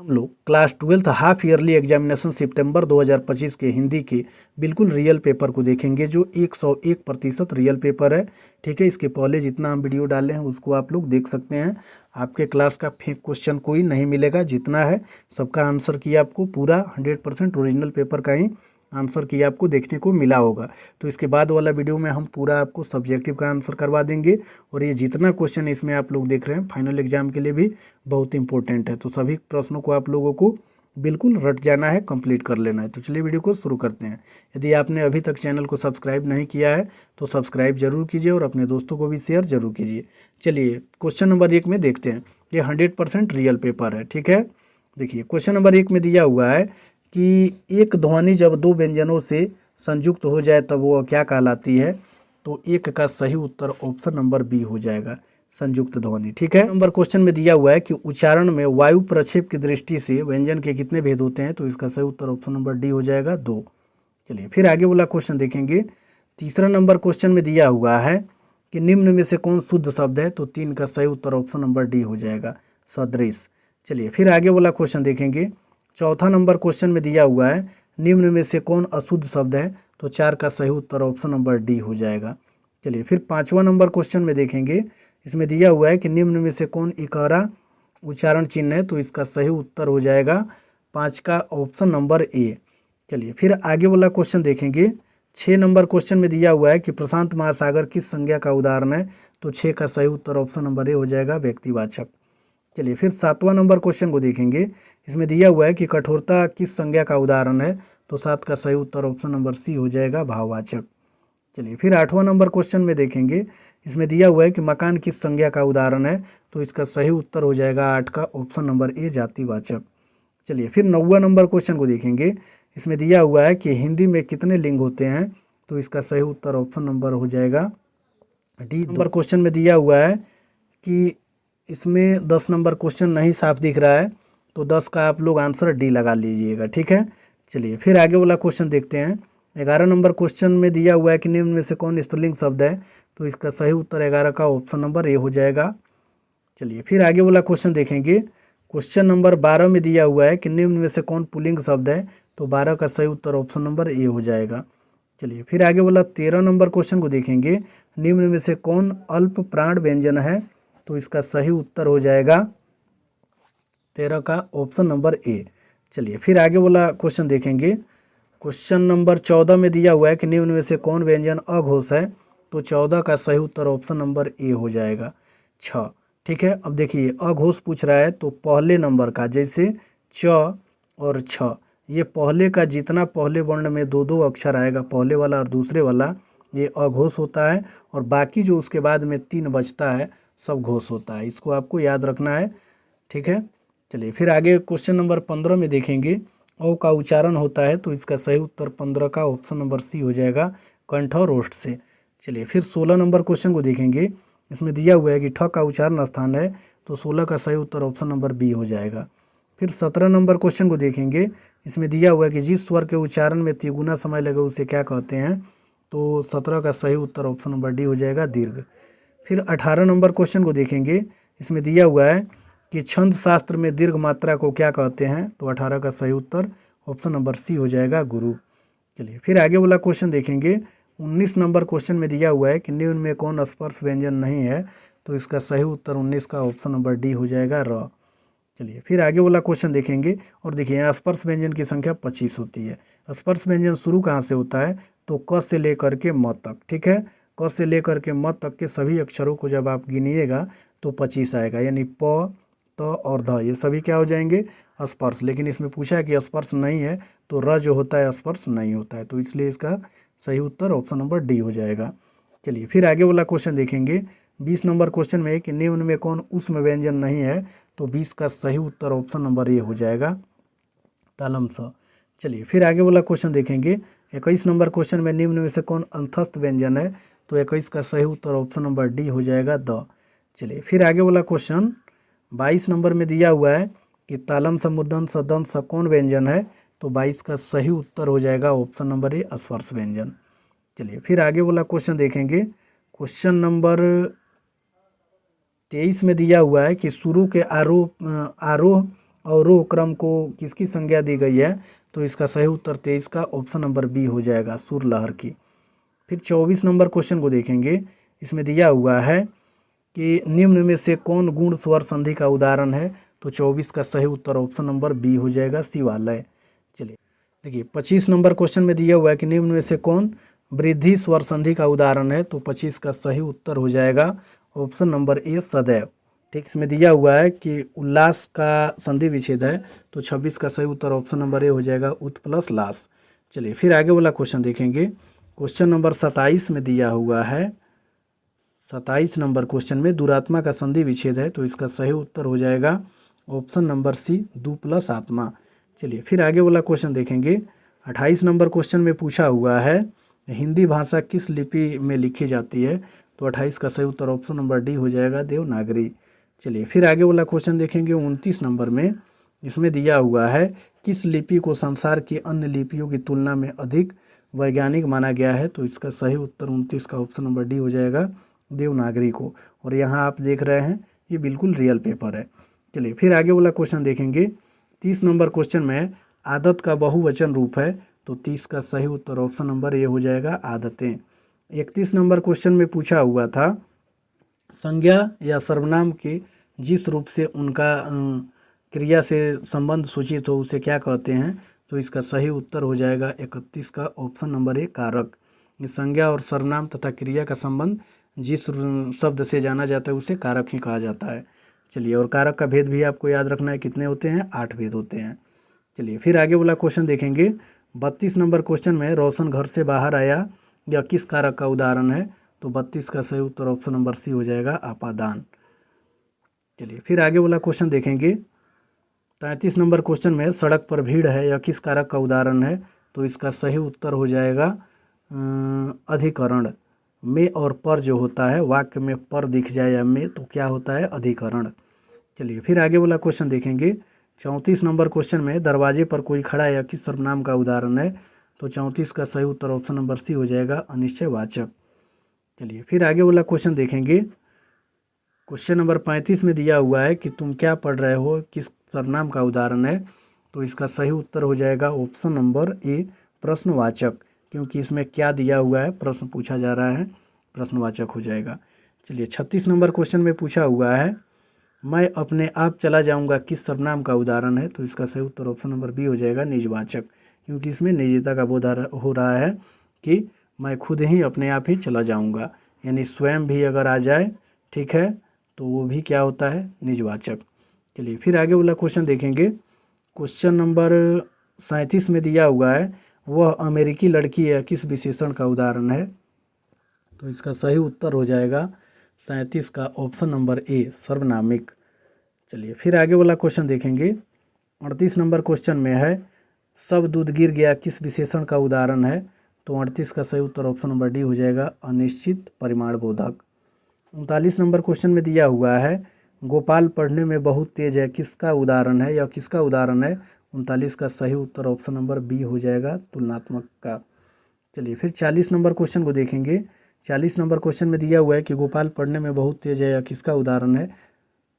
हम लोग class 12th half yearly examination सितंबर 2025 के हिंदी के बिल्कुल रियल पेपर को देखेंगे, जो 101% रियल पेपर है। ठीक है, इसके पहले जितना हम वीडियो डाले हैं उसको आप लोग देख सकते हैं। आपके क्लास का फेक क्वेश्चन कोई नहीं मिलेगा, जितना है सबका आंसर किया आपको पूरा 100% ओरिजिनल पेपर का ही आंसर किया आपको देखने को मिला होगा। तो इसके बाद वाला वीडियो में हम पूरा आपको सब्जेक्टिव का आंसर करवा देंगे, और ये जितना क्वेश्चन इसमें आप लोग देख रहे हैं फाइनल एग्जाम के लिए भी बहुत इंपॉर्टेंट है। तो सभी प्रश्नों को आप लोगों को बिल्कुल रट जाना है, कंप्लीट कर लेना है। तो चलिए वीडियो को शुरू करते हैं। यदि आपने अभी तक चैनल को सब्सक्राइब नहीं किया है तो सब्सक्राइब जरूर कीजिए और अपने दोस्तों को भी शेयर जरूर कीजिए। चलिए क्वेश्चन नंबर 1 में देखते हैं। ये 100% रियल पेपर है। ठीक है, देखिए क्वेश्चन नंबर 1 में दिया हुआ है कि एक ध्वनि जब दो व्यंजनों से संयुक्त हो जाए तब वो क्या कहलाती है। तो एक का सही उत्तर ऑप्शन नंबर बी हो जाएगा, संयुक्त ध्वनि। ठीक है, नंबर क्वेश्चन में दिया हुआ है कि उच्चारण में वायु प्रक्षेप की दृष्टि से व्यंजन के कितने भेद होते हैं। तो इसका सही उत्तर ऑप्शन नंबर डी हो जाएगा, 2। चलिए फिर आगे वाला क्वेश्चन देखेंगे। तीसरा नंबर क्वेश्चन में दिया हुआ है कि निम्न में से कौन शुद्ध शब्द है। तो 3 का सही उत्तर ऑप्शन नंबर डी हो जाएगा, सदृश। चलिए फिर आगे वाला क्वेश्चन देखेंगे। चौथा नंबर क्वेश्चन में दिया हुआ है निम्न में से कौन अशुद्ध शब्द है। तो 4 का सही उत्तर ऑप्शन नंबर डी हो जाएगा। चलिए फिर 5वां नंबर क्वेश्चन में देखेंगे। इसमें दिया हुआ है कि निम्न में से कौन इकारा उच्चारण चिन्ह है। तो इसका सही उत्तर हो जाएगा 5 का ऑप्शन नंबर ए। चलिए फिर आगे वाला क्वेश्चन देखेंगे। 6 नंबर क्वेश्चन में दिया हुआ है कि प्रशांत महासागर किस संज्ञा का उदाहरण है। तो 6 का सही उत्तर ऑप्शन नंबर ए हो जाएगा, व्यक्तिवाचक। चलिए फिर 7वां नंबर क्वेश्चन को देखेंगे। इसमें दिया हुआ है कि कठोरता किस संज्ञा का उदाहरण है। तो 7 का सही उत्तर ऑप्शन नंबर सी हो जाएगा, भाववाचक। चलिए फिर 8वां नंबर क्वेश्चन में देखेंगे। इसमें दिया हुआ है कि मकान किस संज्ञा का उदाहरण है। तो इसका सही उत्तर हो जाएगा 8 का ऑप्शन नंबर ए, जातिवाचक। चलिए फिर 9वां नंबर क्वेश्चन को देखेंगे। इसमें दिया हुआ है कि हिंदी में कितने लिंग होते हैं। तो इसका सही उत्तर ऑप्शन नंबर हो जाएगा डी। नंबर क्वेश्चन में दिया हुआ है कि इसमें 10 नंबर क्वेश्चन नहीं साफ दिख रहा है, तो 10 का आप लोग आंसर डी लगा लीजिएगा। ठीक है, चलिए फिर आगे वाला क्वेश्चन देखते हैं। 11 नंबर क्वेश्चन में दिया हुआ है कि निम्न में से कौन स्त्रीलिंग शब्द है। तो इसका सही उत्तर 11 का ऑप्शन नंबर ए हो जाएगा। चलिए फिर आगे वाला क्वेश्चन देखेंगे। क्वेश्चन नंबर 12 में दिया हुआ है कि निम्न में से कौन पुल्लिंग शब्द है। तो 12 का सही उत्तर ऑप्शन नंबर ए हो जाएगा। चलिए फिर आगे वाला 13 नंबर क्वेश्चन को देखेंगे। निम्न में से कौन अल्प प्राण व्यंजन है। तो इसका सही उत्तर हो जाएगा 13 का ऑप्शन नंबर ए। चलिए फिर आगे वाला क्वेश्चन देखेंगे। क्वेश्चन नंबर 14 में दिया हुआ है कि निम्न में से कौन व्यंजन अघोष है। तो 14 का सही उत्तर ऑप्शन नंबर ए हो जाएगा, 6। ठीक है, अब देखिए अघोष पूछ रहा है तो पहले नंबर का, जैसे च और छ, ये पहले का जितना पहले वर्ण में 2-2 अक्षर आएगा, पहले वाला और दूसरे वाला, ये अघोष होता है। और बाकी जो उसके बाद में 3 बचता है सब घोष होता है। इसको आपको याद रखना है। ठीक है, चलिए फिर आगे क्वेश्चन नंबर 15 में देखेंगे। औ का उच्चारण होता है। तो इसका सही उत्तर 15 का ऑप्शन नंबर सी हो जाएगा, कंठ और ओष्ठ से। चलिए फिर 16 नंबर क्वेश्चन को देखेंगे। इसमें दिया हुआ है कि ठ का उच्चारण स्थान है। तो 16 का सही उत्तर ऑप्शन नंबर बी हो जाएगा। फिर 17 नंबर क्वेश्चन को देखेंगे। इसमें दिया हुआ है कि जिस स्वर के उच्चारण में तिगुना समय लगे उसे क्या कहते हैं। तो 17 का सही उत्तर ऑप्शन नंबर डी हो जाएगा, दीर्घ। फिर 18 नंबर क्वेश्चन को देखेंगे। इसमें दिया हुआ है कि छंद शास्त्र में दीर्घ मात्रा को क्या कहते हैं। तो 18 का सही उत्तर ऑप्शन नंबर सी हो जाएगा, गुरु। चलिए फिर आगे वाला क्वेश्चन देखेंगे। 19 नंबर क्वेश्चन में दिया हुआ है कि निम्न में कौन स्पर्श व्यंजन नहीं है। तो इसका सही उत्तर 19 का ऑप्शन नंबर डी हो जाएगा, र। चलिए फिर आगे वाला क्वेश्चन देखेंगे। और देखिए यहाँ स्पर्श व्यंजन की संख्या 25 होती है। स्पर्श व्यंजन शुरू कहाँ से होता है। तो क से लेकर के म तक। ठीक है, क से लेकर के म तक के सभी अक्षरों को जब आप गिनिएगा तो 25 आएगा, यानी प, त और ध, ये सभी क्या हो जाएंगे, स्पर्श। लेकिन इसमें पूछा है कि स्पर्श नहीं है, तो र जो होता है स्पर्श नहीं होता है। तो इसलिए इसका सही उत्तर ऑप्शन नंबर डी हो जाएगा। चलिए फिर आगे वाला क्वेश्चन देखेंगे। 20 नंबर क्वेश्चन में कि निम्न में कौन उष्म व्यंजन नहीं है। तो 20 का सही उत्तर ऑप्शन नंबर ए हो जाएगा, तालम स। चलिए फिर आगे वाला क्वेश्चन देखेंगे। 21 नंबर क्वेश्चन में निम्न में से कौन अंतस्थ व्यंजन है। तो 21 का सही उत्तर ऑप्शन नंबर डी हो जाएगा, द। चलिए फिर आगे वाला क्वेश्चन 22 नंबर में दिया हुआ है कि तालम स, मूर्धन स, दंत स कौन व्यंजन है। तो 22 का सही उत्तर हो जाएगा ऑप्शन नंबर ए, स्पर्श व्यंजन। चलिए फिर आगे वाला क्वेश्चन देखेंगे। क्वेश्चन नंबर 23 में दिया हुआ है कि शुरू के आरोह अवरोह क्रम को किसकी संज्ञा दी गई है? तो इसका सही उत्तर 23 का ऑप्शन नंबर बी हो जाएगा, सुर लहर की। फिर 24 नंबर क्वेश्चन को देखेंगे। इसमें दिया हुआ है कि निम्न में से कौन गुण स्वर संधि का उदाहरण है? तो 24 का सही उत्तर ऑप्शन नंबर बी हो जाएगा, शिवालय। चलिए देखिए 25 नंबर क्वेश्चन में दिया हुआ है कि निम्न में से कौन वृद्धि स्वर संधि का उदाहरण है? तो 25 का सही उत्तर हो जाएगा ऑप्शन नंबर ए, सदैव। ठीक, इसमें दिया हुआ है कि उल्लास का संधि विच्छेद है, तो 26 का सही उत्तर ऑप्शन नंबर ए हो जाएगा, उत प्लस लास। चलिए फिर आगे वाला क्वेश्चन देखेंगे। क्वेश्चन नंबर 27 में दिया हुआ है, 27 नंबर क्वेश्चन में दुरात्मा का संधि विच्छेद है, तो इसका सही उत्तर हो जाएगा ऑप्शन नंबर सी, दु प्लस आत्मा। चलिए फिर आगे वाला क्वेश्चन देखेंगे। 28 नंबर क्वेश्चन में पूछा हुआ है हिंदी भाषा किस लिपि में लिखी जाती है? तो 28 का सही उत्तर ऑप्शन नंबर डी हो जाएगा, देवनागरी। चलिए फिर आगे वाला क्वेश्चन देखेंगे 29 नंबर में। इसमें दिया हुआ है किस लिपि को संसार की अन्य लिपियों की तुलना में अधिक वैज्ञानिक माना गया है? तो इसका सही उत्तर 29 का ऑप्शन नंबर डी हो जाएगा, देवनागरी को। और यहाँ आप देख रहे हैं ये बिल्कुल रियल पेपर है। चलिए फिर आगे वाला क्वेश्चन देखेंगे। 30 नंबर क्वेश्चन में आदत का बहुवचन रूप है, तो 30 का सही उत्तर ऑप्शन नंबर ए हो जाएगा, आदतें। 31 नंबर क्वेश्चन में पूछा हुआ था संज्ञा या सर्वनाम के जिस रूप से उनका क्रिया से संबंध सूचित हो उसे क्या कहते हैं? तो इसका सही उत्तर हो जाएगा 31 का ऑप्शन नंबर ए, कारक। इस संज्ञा और सर्वनाम तथा क्रिया का संबंध जिस शब्द से जाना जाता है उसे कारक ही कहा जाता है। चलिए, और कारक का भेद भी आपको याद रखना है, कितने होते हैं? 8 भेद होते हैं। चलिए फिर आगे वाला क्वेश्चन देखेंगे। 32 नंबर क्वेश्चन में रोशन घर से बाहर आया या किस कारक का उदाहरण है? तो 32 का सही उत्तर ऑप्शन नंबर सी हो जाएगा, आपादान। चलिए फिर आगे वाला क्वेश्चन देखेंगे। 33 नंबर क्वेश्चन में सड़क पर भीड़ है या किस कारक का उदाहरण है? तो इसका सही उत्तर हो जाएगा अधिकरण। में और पर जो होता है, वाक्य में पर दिख जाए या में, तो क्या होता है? अधिकरण। चलिए फिर आगे वाला क्वेश्चन देखेंगे। 34 नंबर क्वेश्चन में दरवाजे पर कोई खड़ा है या किस सर्वनाम का उदाहरण है? तो 34 का सही उत्तर ऑप्शन नंबर सी हो जाएगा, अनिश्चयवाचक। चलिए फिर आगे वाला क्वेश्चन देखेंगे। क्वेश्चन नंबर 35 में दिया हुआ है कि तुम क्या पढ़ रहे हो, किस सर्वनाम का उदाहरण है? तो इसका सही उत्तर हो जाएगा ऑप्शन नंबर ए, प्रश्नवाचक, क्योंकि इसमें क्या दिया हुआ है, प्रश्न पूछा जा रहा है, प्रश्नवाचक हो जाएगा। चलिए 36 नंबर क्वेश्चन में पूछा हुआ है मैं अपने आप चला जाऊंगा किस सर्वनाम का उदाहरण है? तो इसका सही उत्तर ऑप्शन नंबर बी हो जाएगा, निजवाचक, क्योंकि इसमें निजता का बोध हो रहा है कि मैं खुद ही अपने आप ही चला जाऊंगा, यानी स्वयं भी अगर आ जाए, ठीक है, तो वो भी क्या होता है? निजवाचक। चलिए फिर आगे वाला क्वेश्चन देखेंगे। क्वेश्चन नंबर 37 में दिया हुआ है वह अमेरिकी लड़की या किस विशेषण का उदाहरण है? तो इसका सही उत्तर हो जाएगा 37 का ऑप्शन नंबर ए, सर्वनामिक। चलिए फिर आगे वाला क्वेश्चन देखेंगे। 38 नंबर क्वेश्चन में है सब दूध गिर गया किस विशेषण का उदाहरण है? तो 38 का सही उत्तर ऑप्शन नंबर डी हो जाएगा, अनिश्चित परिमाण बोधक। 39 नंबर क्वेश्चन में दिया हुआ है गोपाल पढ़ने में बहुत तेज है किसका उदाहरण है या किसका उदाहरण है? 39 का सही उत्तर ऑप्शन नंबर बी हो जाएगा, तुलनात्मक का। चलिए फिर 40 नंबर क्वेश्चन को देखेंगे। 40 नंबर क्वेश्चन में दिया हुआ है कि गोपाल पढ़ने में बहुत तेज है या किसका उदाहरण है?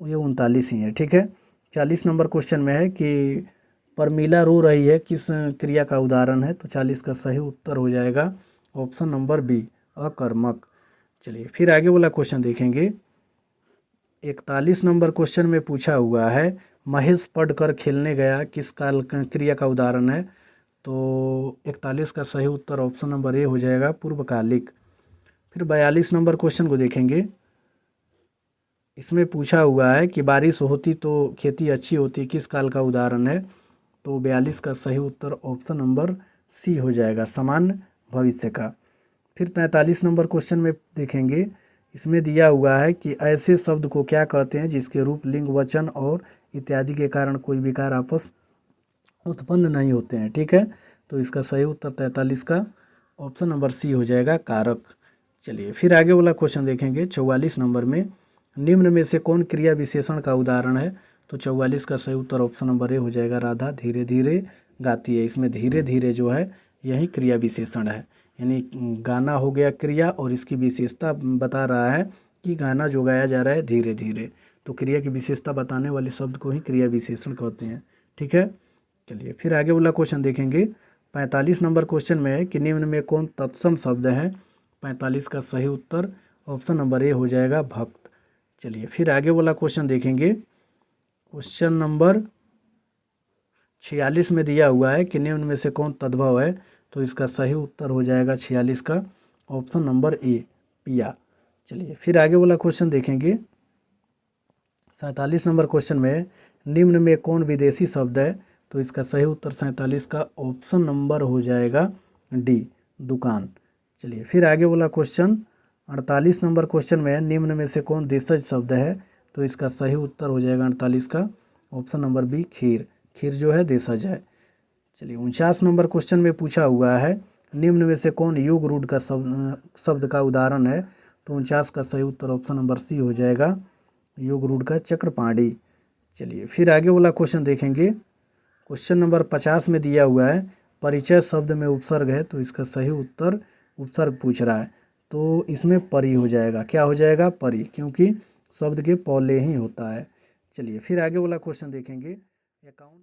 ये 39 ही है, ठीक है। 40 नंबर क्वेश्चन में है कि परमीला रो रही है किस क्रिया का उदाहरण है? तो 40 का सही उत्तर हो जाएगा ऑप्शन नंबर बी, अकर्मक। चलिए फिर आगे वाला क्वेश्चन देखेंगे। 41 नंबर क्वेश्चन में पूछा हुआ है महेश पढ़कर खेलने गया किस काल क्रिया का उदाहरण है? तो 41 का सही उत्तर ऑप्शन नंबर ए हो जाएगा, पूर्वकालिक। फिर 42 नंबर क्वेश्चन को देखेंगे। इसमें पूछा हुआ है कि बारिश होती तो खेती अच्छी होती किस काल का उदाहरण है? तो 42 का सही उत्तर ऑप्शन नंबर सी हो जाएगा, सामान्य भविष्य का। फिर 43 नंबर क्वेश्चन में देखेंगे। इसमें दिया हुआ है कि ऐसे शब्द को क्या कहते हैं जिसके रूप, लिंग, वचन और इत्यादि के कारण कोई विकार आपस उत्पन्न नहीं होते हैं, ठीक है। तो इसका सही उत्तर 43 का ऑप्शन नंबर सी हो जाएगा, कारक। चलिए फिर आगे वाला क्वेश्चन देखेंगे। 44 नंबर में निम्न में से कौन क्रिया विशेषण का उदाहरण है? तो 44 का सही उत्तर ऑप्शन नंबर ए हो जाएगा, राधा धीरे धीरे गाती है। इसमें धीरे धीरे जो है यही क्रिया विशेषण है, यानी गाना हो गया क्रिया और इसकी विशेषता बता रहा है कि गाना जो गाया जा रहा है धीरे धीरे। तो क्रिया की विशेषता बताने वाले शब्द को ही क्रिया विशेषण कहते हैं। ठीक है, चलिए फिर आगे वाला क्वेश्चन देखेंगे। 45 नंबर क्वेश्चन में है कि निम्न में कौन तत्सम शब्द है। 45 का सही उत्तर ऑप्शन नंबर ए हो जाएगा भक्त। चलिए फिर आगे वाला क्वेश्चन देखेंगे। क्वेश्चन नंबर 46 में दिया हुआ है कि निम्न में से कौन तद्भव है, तो इसका सही उत्तर हो जाएगा 46 का ऑप्शन नंबर ए पिया। चलिए फिर आगे वाला क्वेश्चन देखेंगे। 47 नंबर क्वेश्चन में निम्न में कौन विदेशी शब्द है, तो इसका सही उत्तर 47 का ऑप्शन नंबर हो जाएगा डी दुकान। चलिए फिर आगे वाला क्वेश्चन 48 नंबर क्वेश्चन में निम्न में से कौन देशज शब्द है, तो इसका सही उत्तर हो जाएगा 48 का ऑप्शन नंबर बी खीर। खीर जो है देशज है। चलिए 49 नंबर क्वेश्चन में पूछा हुआ है निम्न में से कौन योग रूढ़ का शब्द का उदाहरण है, तो 49 का सही उत्तर ऑप्शन नंबर सी हो जाएगा योग रूढ़ का चक्रपाणी। चलिए फिर आगे वाला क्वेश्चन देखेंगे। क्वेश्चन नंबर 50 में दिया हुआ है परिचय शब्द में उपसर्ग है, तो इसका सही उत्तर उपसर्ग पूछ रहा है, तो इसमें परि हो जाएगा। क्या हो जाएगा? परि, क्योंकि शब्द के पहले ही होता है। चलिए फिर आगे वाला क्वेश्चन देखेंगे। अकाउंट